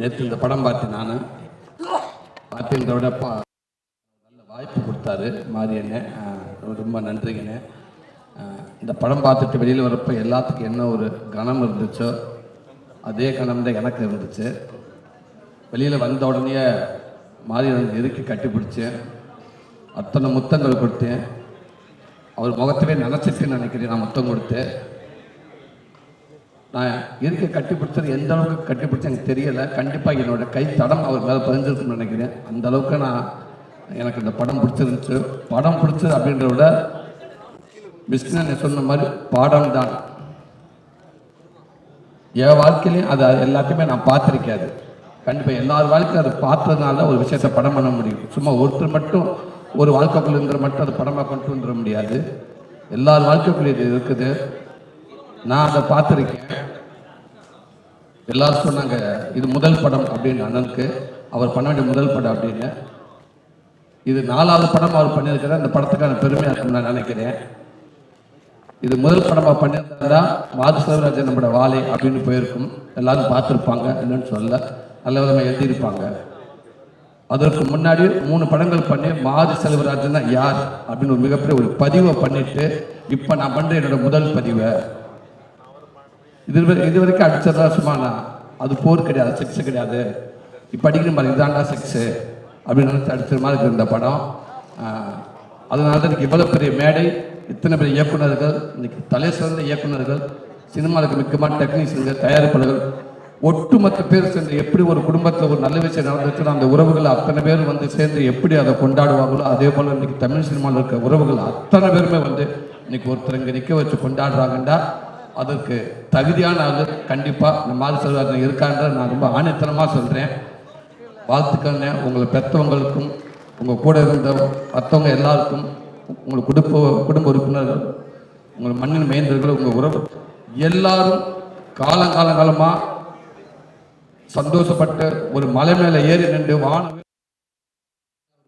நேற்று இந்த படம் பார்த்தேன். நான் பார்த்தேன்றத விட நல்ல வாய்ப்பு கொடுத்தாரு மாரியண்ணே. ரொம்ப நன்றிங்கண்ணே. இந்த படம் பார்த்துட்டு வெளியில் வரப்போ எல்லாத்துக்கும் என்ன ஒரு கணம் இருந்துச்சோ அதே கணம் தான் எனக்கு இருந்துச்சு. வெளியில் வந்த உடனே மாரியண்ணன் இறுக்கி கட்டிப்பிடிச்சேன். அத்தனை முத்தங்கள் கொடுத்தேன். அவர் முகத்தவே நினச்சிட்டுன்னு நினைக்கிறேன். நான் முத்தம் கொடுத்தேன். நான் இருக்க கட்டிப்பிடிச்சது எந்த அளவுக்கு கட்டிப்பிடிச்சேன் எனக்கு தெரியலை. கண்டிப்பாக என்னோட கை தடம் அவர் மேலே பதிஞ்சிருக்குன்னு நினைக்கிறேன். அந்த அளவுக்கு எனக்கு இந்த படம் பிடிச்சிருந்துச்சு. படம் பிடிச்சது அப்படின்றத விட விஷ்ணு சொன்ன மாதிரி பாடம் தான். என் வாழ்க்கையிலையும் அது எல்லாத்தையுமே நான் பார்த்துருக்காது. கண்டிப்பாக எல்லார் வாழ்க்கையும் அதை பார்த்ததுனால ஒரு விஷயத்தை படம் பண்ண முடியும். சும்மா ஒருத்தர் மட்டும் ஒரு வாழ்க்கைக்குள்ள இருந்த மட்டும் அது படமாக கொண்டு வந்துட முடியாது. எல்லார் வாழ்க்கைக்குள்ள இது இருக்குது. நான் அதை பார்த்துருக்கேன். எல்லாரும் சொன்னாங்க இது முதல் படம் அப்படின்னு. அண்ணனுக்கு அவர் பண்ண வேண்டிய முதல் படம் அப்படின்னு. இது 4வது படம் அவர் பண்ணியிருக்கிற அந்த படத்துக்கான பெருமையாக இருக்குன்னு நான் நினைக்கிறேன். இது முதல் படமாக பண்ணியிருந்தா மாது செல்வராஜன் நம்மளோட வாழை அப்படின்னு போயிருக்கும். எல்லாரும் பார்த்துருப்பாங்க, என்னன்னு சொல்ல நல்ல விதமாக எழுதியிருப்பாங்க. அதற்கு முன்னாடி 3 படங்கள் பண்ணி மாது செல்வராஜன் தான் யார் அப்படின்னு ஒரு மிகப்பெரிய ஒரு பதிவை பண்ணிட்டு இப்போ நான் பண்ணுற என்னோட முதல் பதிவை இது வரைக்கும் அடிச்சதா சும்மா அது போர் கிடையாது, செக்ஸ் கிடையாது, இப்போ அடிக்கிற மாதிரி இதாண்டா செக்ஸு அப்படின்னு நினச்சி அடிச்ச மாதிரி இருக்குது இந்த படம். அதனால தான் இன்னைக்கு இவ்வளோ பெரிய மேடை, இத்தனை பெரிய இயக்குநர்கள், இன்னைக்கு தலை சிறந்த இயக்குநர்கள், சினிமாவுக்கு முக்கியமான டெக்னீஷியன்கள், தயாரிப்பாளர்கள், ஒட்டுமொத்த பேர் சேர்ந்து எப்படி ஒரு குடும்பத்தில் ஒரு நல்ல விஷயம் நடந்துச்சுன்னா அந்த உறவுகள் அத்தனை பேர் வந்து சேர்ந்து எப்படி அதை கொண்டாடுவாங்களோ அதே போல் இன்னைக்கு தமிழ் சினிமாவில் இருக்க உறவுகள் அத்தனை பேருமே வந்து இன்னைக்கு ஒருத்தர் இங்கே நிற்க வச்சு கொண்டாடுறாங்கண்டா அதற்கு தகுதியான ஆள் கண்டிப்பாக இந்த மாது செல்வராஜன் இருக்கான்ற நான் ரொம்ப ஆணித்தனமாக சொல்கிறேன். வாழ்த்துக்கள்னே உங்களை பெற்றவங்களுக்கும் உங்கள் கூட இருந்த மற்றவங்க எல்லாருக்கும், உங்கள் குடும்ப உறுப்பினர்கள், உங்கள் மண்ணின் மைந்தர்கள், உங்கள் உறவு எல்லாரும் காலமாக சந்தோஷப்பட்டு ஒரு மலை மேலே ஏறி நின்று வானவே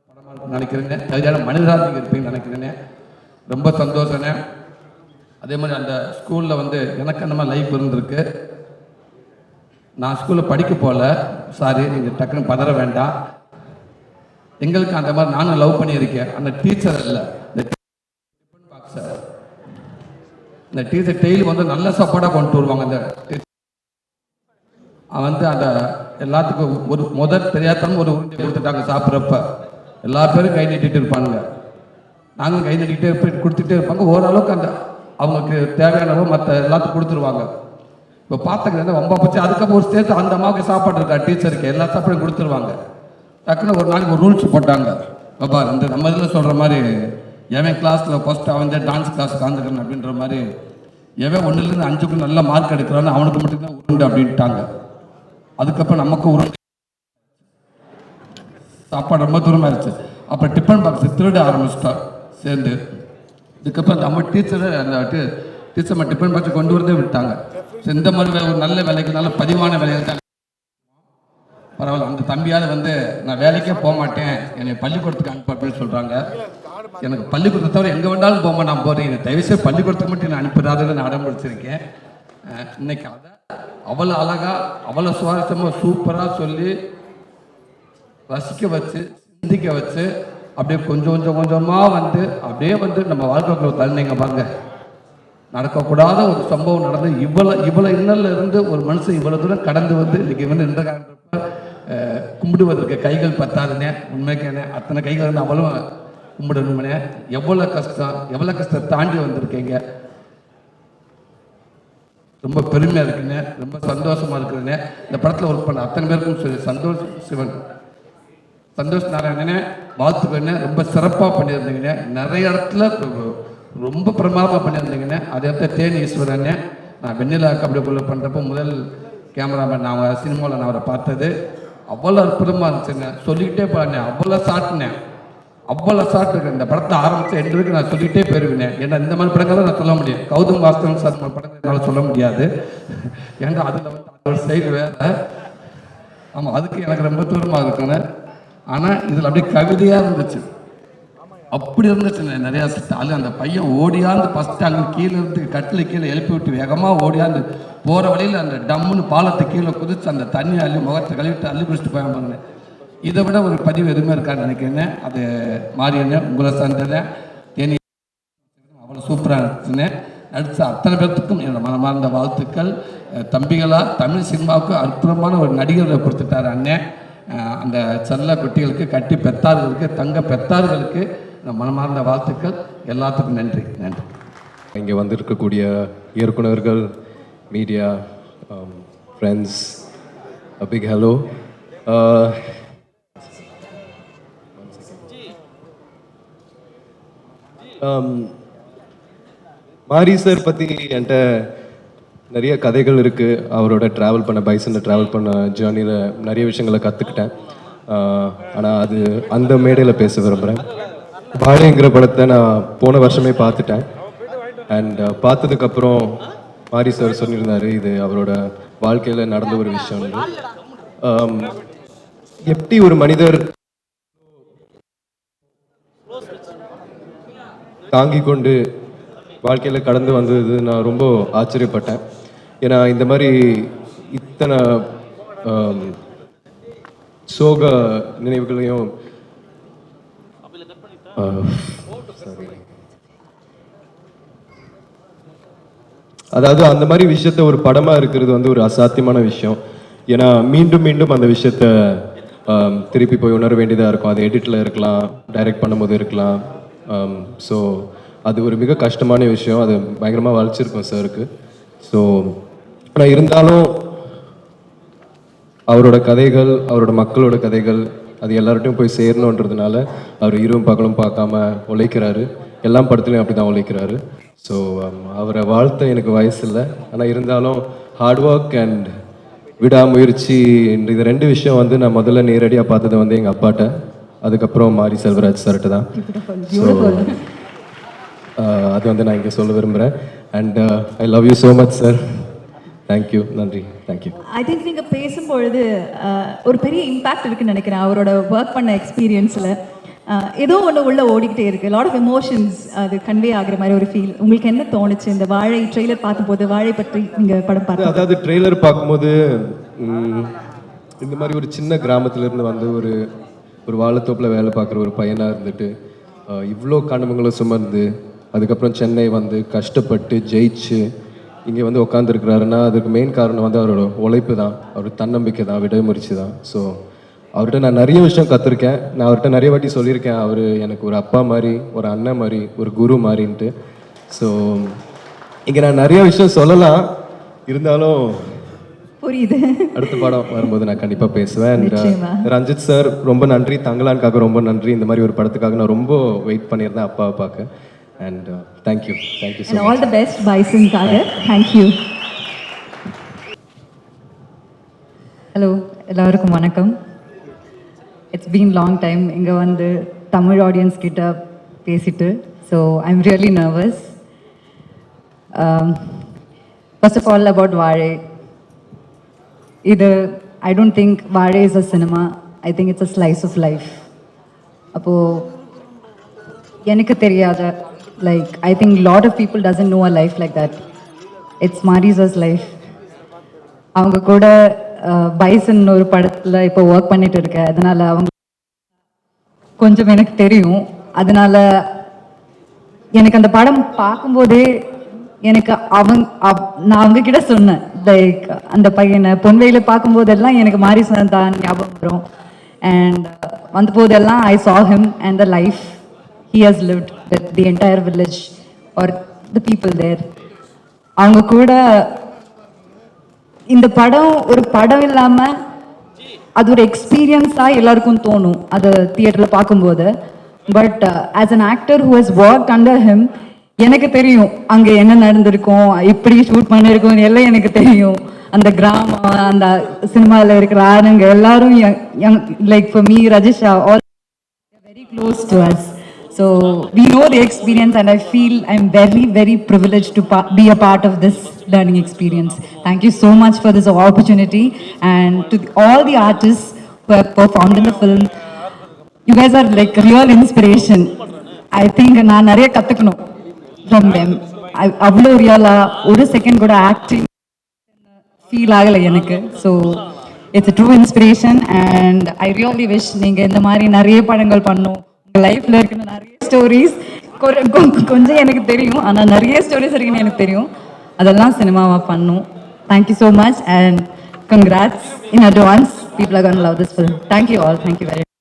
படமாக நினைக்கிறேனே. தகுதியான மனிதராக நீங்கள் இருப்பீங்கன்னு நினைக்கிறேனே. ரொம்ப சந்தோஷனே. அதே மாதிரி அந்த ஸ்கூலில் வந்து எனக்கு அந்த மாதிரி லைஃப் இருந்திருக்கு. நான் ஸ்கூலில் படிக்க போகல, சாரி நீங்கள் டக்குன்னு பதற வேண்டாம். எங்களுக்கு அந்த மாதிரி நானும் லவ் பண்ணியிருக்கேன். அந்த டீச்சர் இல்லை, இந்த டீச்சர் டெய்லி வந்து நல்ல சாப்பாடாக கொண்டு வருவாங்க. அந்த வந்து அந்த எல்லாத்துக்கும் ஒரு முதல் தெரியாதவங்க ஒரு உருண்டை கொடுத்துட்டாங்க. சாப்பிட்றப்ப எல்லா பேரும் கை நீட்டிகிட்டு இருப்பாங்க. நாங்களும் கை நீட்டிகிட்டே கொடுத்துட்டே இருப்பாங்க. ஓரளவுக்கு அந்த அவங்களுக்கு தேவையானவோ மற்ற எல்லாத்துக்கும் கொடுத்துருவாங்க. இப்போ பார்த்துக்கிறது ரொம்ப போச்சு. அதுக்கப்புறம் ஒரு ஸ்டேஜ் அந்த அம்மாவுக்கு சாப்பாடு இருக்கா, டீச்சருக்கு எல்லா சாப்பாடும் கொடுத்துருவாங்க. டக்குன்னு ஒரு நாளைக்கு ஒரு ரூல்ஸ் போட்டாங்க. பாப்பா இந்த நம்ம இதில் சொல்கிற மாதிரி எவன் கிளாஸில் ஃபஸ்ட்டு அவன் டான்ஸ் கிளாஸ் கலந்துக்கணும் அப்படின்ற மாதிரி எவன் 1லேருந்து 5க்கு நல்ல மார்க் எடுக்கிறான்னு அவனுக்கு மட்டும்தான் உருண்டு அப்படின்ட்டாங்க. அதுக்கப்புறம் நமக்கு உருண்டு சாப்பாடு ரொம்ப தூரமாக இருந்துச்சு. அப்புறம் டிஃபன் பாக்ஸ் திருட ஆரம்பிச்சிட்டோம் சேர்ந்து. இதுக்கப்புறம் நம்ம டீச்சரை அந்த டீச்சர் டிஃபன் பாக்ஸ் கொண்டு வரதே விட்டாங்க. இந்த மாதிரி ஒரு நல்ல வேலைக்கு நல்ல பதிவான வேலையை தான் பரவாயில்ல. அந்த தம்பியால் வந்து நான் வேலைக்கே போக மாட்டேன், என்னை பள்ளிக்கூடத்துக்கு அனுப்ப அப்படின்னு சொல்கிறாங்க. எனக்கு பள்ளிக்கூடத்தை தவிர எங்கே வேண்டாலும் போக நான் போகிறேன், தயவுசெய்து பள்ளிக்கூடத்துக்கு மட்டும் நான் அனுப்புறாதுன்னு நான் அடம் பிடிச்சிருக்கேன். இன்னைக்கு அதை அவ்வளோ அழகாக அவ்வளோ சுவாரஸ்யமாக சூப்பராக சொல்லி ரசிக்க வச்சு சிந்திக்க வச்சு அப்படியே கொஞ்சமாக வந்து அப்படியே வந்து நம்ம வாழ்க்கைக்குள்ள தள்ளினீங்க பாருங்க. நடக்கக்கூடாத ஒரு சம்பவம் நடந்து இவ்வளோ இன்னல்ல இருந்து ஒரு மனுஷன் இவ்வளோ தூரம் கடந்து வந்து இன்னைக்கு வந்து இந்த காலத்தப்ப கும்பிடுவதற்கு கைகள் பத்தாதுனே. உண்மைக்கேனே அத்தனை கைகள் வந்து அவ்வளோ கும்பிடணும்னே. எவ்வளோ கஷ்டத்தை தாண்டி வந்திருக்கீங்க. ரொம்ப பெருமையாக இருக்குண்ணே, ரொம்ப சந்தோஷமாக இருக்குதுண்ணே. இந்த படத்தில் ஒர்க் பண்ண அத்தனை பேருக்கும் சொல்லி சந்தோஷ் நாராயணனே வாழ்த்துக்கண்ணே. ரொம்ப சிறப்பாக பண்ணியிருந்தீங்கண்ணே. நிறைய இடத்துல ரொம்ப பிரமாதமாக பண்ணியிருந்தீங்கண்ணே. அதே இடத்துல தேனி ஈஸ்வரண்ணே, நான் வெண்ணிலா கபடிக்குள்ள பண்ணுறப்போ முதல் கேமராமேன் நான் சினிமாவில் நான் அவரை பார்த்தது அவ்வளோ அற்புதமாக இருந்துச்சுங்க. சொல்லிக்கிட்டே போனேன், அவ்வளோ ஷார்ட்னேன், அவ்வளோ ஷார்ட் இருக்கு. இந்த படத்தை ஆரம்பித்த எண்டு வரைக்கும் நான் சொல்லிகிட்டே போயிருவேன். ஏன்னா இந்த மாதிரி படங்கள்லாம் நான் சொல்ல முடியும். கௌதம் வாஸ்தவன் சார் படங்கள் என்னால் சொல்ல முடியாது. ஏன்னா அதில் வந்து ஒரு சைடு வேறு. ஆமாம், அதுக்கு எனக்கு ரொம்ப தூரமாக இருக்குன்னு. ஆனால் இதில் அப்படியே கவிதையாக இருந்துச்சு. அப்படி இருந்துச்சு நிறையா அது அந்த பையன் ஓடியாந்து ஃபஸ்ட்டு அங்கே கீழே இருந்து கட்டில் கீழே எழுப்பி விட்டு வேகமாக ஓடியாந்து போகிற வழியில் அந்த டம்முன்னு பாலத்தை கீழே குதிச்சு அந்த தண்ணி அள்ளி முகத்தை கழுவிட்டு அள்ளி குடிச்சிட்டு போய் பாருங்க. இதை விட ஒரு பதிவு எதுவுமே இருக்கான்னு நினைக்கிறேன். அது மாறியண்ணே உங்களை சந்தேன் தேனி அவ்வளோ சூப்பராக இருந்துச்சுன்னு நடித்த அத்தனை பேர்த்துக்கும் என்னோட மனமார்ந்த வாழ்த்துக்கள். தம்பிகளாக தமிழ் சினிமாவுக்கு அற்புதமான ஒரு நடிகரை கொடுத்துட்டார் அண்ணன். அந்த செல்ல குட்டிகளுக்கு கட்டி பெத்தார்களுக்கு தங்க பெத்தார்களுக்கு மனமார்ந்த வாழ்த்துக்கள். எல்லாத்துக்கும் நன்றி. நன்றி. இங்கே வந்திருக்கக்கூடிய இயக்குனர்கள், மீடியா ஃப்ரெண்ட்ஸ், பிக் ஹலோ. மாரி சார் பற்றி என்கிட்ட நிறைய கதைகள் இருக்குது. அவரோட ட்ராவல் பண்ண பைசனில் ட்ராவல் பண்ண ஜேர்னியில் நிறைய விஷயங்களை கற்றுக்கிட்டேன். ஆனால் அது அந்த மேடையில் பேச விரும்புகிறேன். வாழைங்கிற படத்தை நான் போன வருஷமே பார்த்துட்டேன். அண்ட் பார்த்ததுக்கப்புறம் மாரி சார் சொல்லியிருந்தார், இது அவரோட வாழ்க்கையில் நடந்த ஒரு விஷயம். எப்படி ஒரு மனிதர் தாங்கி கொண்டு வாழ்க்கையில் கடந்து வந்தது நான் ரொம்ப ஆச்சரியப்பட்டேன். ஏன்னா இந்த மாதிரி இத்தனை சோக நினைவுகளையும் அதாவது அந்த மாதிரி விஷயத்த ஒரு படமாக இருக்கிறது வந்து ஒரு அசாத்தியமான விஷயம். ஏன்னா மீண்டும் மீண்டும் அந்த விஷயத்த திருப்பி போய் உணர வேண்டியதாக இருக்கும். அது எடிட்டில் இருக்கலாம், டைரக்ட் பண்ணும்போது இருக்கலாம். ஸோ அது ஒரு மிக கஷ்டமான விஷயம். அது பயங்கரமாக வளைச்சிருக்கும் சாருக்கு. ஸோ ஆனால் இருந்தாலும் அவரோட கதைகள், அவரோட மக்களோட கதைகள் அது எல்லார்ட்டையும் போய் சேரணுன்றதுனால அவர் இரவும் பகலும் பார்க்காம உழைக்கிறாரு. எல்லா படத்துலையும் அப்படி தான் உழைக்கிறாரு. ஸோ அவரை வாழ்த்த எனக்கு வயசு இல்லை. ஆனால் இருந்தாலும் ஹார்ட் ஒர்க் அண்ட் விடாமுயற்சி இது ரெண்டு விஷயம் வந்து நான் முதல்ல நேரடியாக பார்த்தது வந்து எங்கள் அப்பாட்ட, அதுக்கப்புறம் மாரி செல்வராஜ் சார்கிட்ட தான். ஸோ அது வந்து நான் இங்கே சொல்ல விரும்புகிறேன். And I love you so much sir. Thank you. நன்றி. தேங்க்யூ. ஐ திங்க் நீங்கள் பேசும்பொழுது ஒரு பெரிய இம்பேக்ட் இருக்குன்னு நினைக்கிறேன். அவரோட ஒர்க் பண்ண எக்ஸ்பீரியன்ஸில் ஏதோ ஒன்று உள்ள ஓடிக்கிட்டே இருக்கு. லாட் ஆஃப் எமோஷன்ஸ் அது கன்வே ஆகுற மாதிரி ஒரு ஃபீல். உங்களுக்கு என்ன தோணுச்சு இந்த வாழை ட்ரெய்லர் பார்க்கும்போது? வாழை பற்றி நீங்கள் படம் பார்த்து, அதாவது ட்ரெய்லர் பார்க்கும்போது இந்த மாதிரி ஒரு சின்ன கிராமத்துலேருந்து வந்து ஒரு வாழைத்தோப்பில் வேலை பார்க்குற ஒரு பையனாக இருந்துட்டு இவ்வளோ கனவுகளை சுமந்து அதுக்கப்புறம் சென்னை வந்து கஷ்டப்பட்டு ஜெயிச்சு இங்கே வந்து உட்காந்துருக்கிறாருன்னா அதுக்கு மெயின் காரணம் வந்து அவரோட உழைப்பு தான், அவரோட தன்னம்பிக்கை தான், விடாமுயற்சி தான். ஸோ அவர்கிட்ட நான் நிறைய விஷயம் கற்றுருக்கேன். நான் அவர்கிட்ட நிறைய வாட்டி சொல்லியிருக்கேன், அவர் எனக்கு ஒரு அப்பா மாதிரி, ஒரு அண்ணன் மாதிரி, ஒரு குரு மாதிரின்ட்டு. ஸோ இங்கே நான் நிறைய விஷயம் சொல்லலாம், இருந்தாலும் புரியுது. அடுத்த படம் வரும்போது நான் கண்டிப்பாக பேசுவேன். ரஞ்சித் சார் ரொம்ப நன்றி. தங்கலானுக்காக ரொம்ப நன்றி. இந்த மாதிரி ஒரு படத்துக்காக நான் ரொம்ப வெயிட் பண்ணியிருந்தேன் அப்பாவை பார்க்க. And thank you. Thank you so much. All the best பைசனுக்காக. தேங்க்யூ. ஹலோ, எல்லாருக்கும் வணக்கம். இட்ஸ் பீன் லாங் டைம் இங்கே வந்து தமிழ் ஆடியன்ஸ் கிட்ட பேசிட்டு. So I am really nervous. First of all about Vaazhai. இது I don't think Vaazhai is a cinema. I think it's a slice of life. அப்போது எனக்கு தெரியாத like I think lot of people doesn't know a life like that. It's Mari's life. அவங்க கூட bison ஒரு படத்தில் இப்போ work பண்ணிட்டு இருக்கேன். அதனால் அவங்க கொஞ்சம் எனக்கு தெரியும். அதனால் எனக்கு அந்த படம் பார்க்கும்போதே எனக்கு நான் அவங்கக்கிட்ட சொன்னேன், லைக் அந்த பையனை பொன்வையில் பார்க்கும்போதெல்லாம் எனக்கு மாரிசன் தான் ஞாபகம் வரும். அண்ட் வந்த போதெல்லாம் ஐ saw him and the life he has lived with the entire village or the people there. அவங்க கூட இந்த படம் ஒரு படம் இல்லாமல் அது ஒரு எக்ஸ்பீரியன்ஸாக எல்லாருக்கும் தோணும் அது தியேட்டரில் பார்க்கும்போது. But as an actor who has work under him, எனக்கு தெரியும் அங்கே என்ன நடந்திருக்கும், எப்படி ஷூட் பண்ணியிருக்கோம் எல்லாம் எனக்கு தெரியும். அந்த கிராமம், அந்த சினிமாவில் இருக்கிற ஆளுங்க எல்லாரும் like for me, Rajisha, all very close to us. So we know the experience and I feel I'm very, very privileged to be a part of this learning experience. Thank you so much for this opportunity, and to all the artists who have performed in the film. You guys are like real inspiration. I think நான் நிறைய கற்றுக்கணும் from them. அவ்வளோ ரியலாக ஒரு second கூட acting feel ஆகலை எனக்கு. So it's true inspiration and I really wish நீங்கள் இந்த மாதிரி நிறைய படங்கள் பண்ணும். உங்கள் லைஃப்பில் இருக்கிற நிறைய ஸ்டோரிஸ் கொஞ்சம் எனக்கு தெரியும், ஆனால் நிறைய ஸ்டோரிஸ் இருக்குன்னு எனக்கு தெரியும். அதெல்லாம் சினிமாவாக பண்ணும். Thank you so much and congrats in advance. People are going to love this film. Thank you all. Thank you very much.